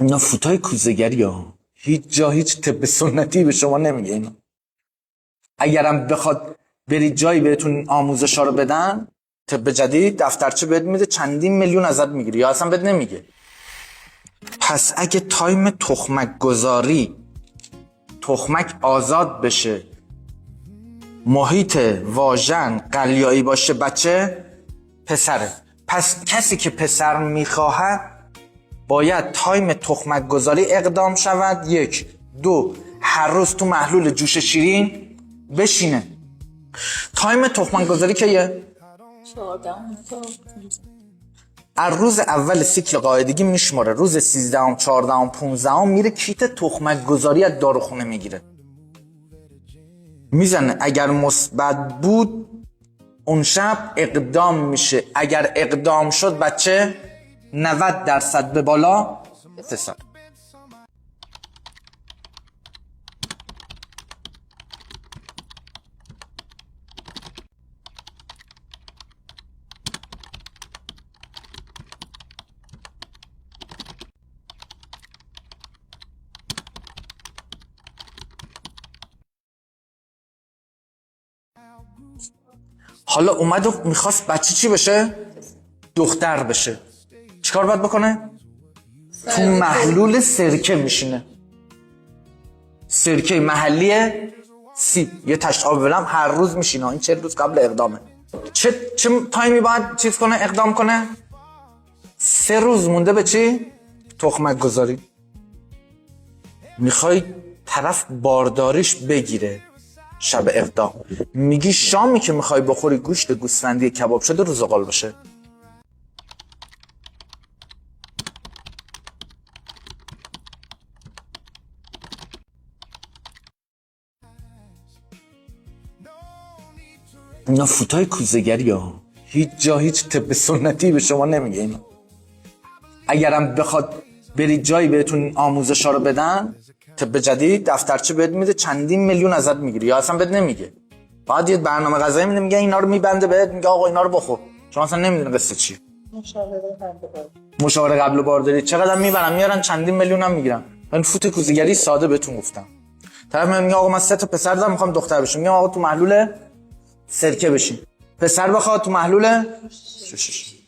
اینا فوتای کوزه‌گری ها، هیچ جا هیچ طب سنتی به شما نمیگه اینا. اگرم بخواد برید جایی بهتون آموزش ها رو بدن، طب جدید دفترچه بهت میده چندین میلیون ازت میگیره یا اصلا بهت نمیگه. پس اگه تایم تخمک گذاری تخمک آزاد بشه، محیط واژن قلیایی باشه، بچه پسره. پس کسی که پسر میخواهد باید تایم تخمک گذاری اقدام شود. 1 2 هر روز تو محلول جوش شیرین بشینه. تایم تخمک گذاری کیه؟ 14 از روز اول سیکل قاعدگی میشماره، روز 13 14 15 میره کیت تخمک گذاری از داروخونه میگیره میزنه. اگر مثبت بود اون شب اقدام میشه. اگر اقدام شد بچه 90% به بالا اتصال. حالا اومد و میخواست بچه چی بشه؟ دختر بشه. چیکار باید بکنه؟ تو محلول سرکه میشینه، سرکه محلی سیب، یه تشت آب ولم هر روز میشینه. این 40 روز قبل اقدامه. چه تایمی باید چیز کنه، اقدام کنه؟ 3 روز مونده به چی؟ تخمک گذاری. میخوای طرف بارداریش بگیره شب اقدام، میگی شامی که میخوای بخوری گوشت گوسفندی کباب شده رو زغال باشه. اینا فوتای کوزه‌گری ها، هیچ جا هیچ طب سنتی به شما نمیگه اینا. اگرم بخواد برید جایی بهتون آموزش ها رو بدن، طب جدید دفترچه بهت میده چندین میلیون ازت میگیره یا اصلا بهت نمیگه. بعد یه برنامه غذایی میده، میگه اینا رو میبنده بهت، میگه آقا اینا رو بخور. شما اصلا نمیدونی قصه چیه. مشاوره قبل و بارداری چقدر میبرن میارن چندین میلیون هم میگیرن. من فوت کوزه‌گری ساده بهتون گفتم. طرف میگه آقا من 3 تا پسر دارم میخوام دختر بشم، میگم آقا تو محلول سرکه بشین. پسر بخواد تو محلول شش.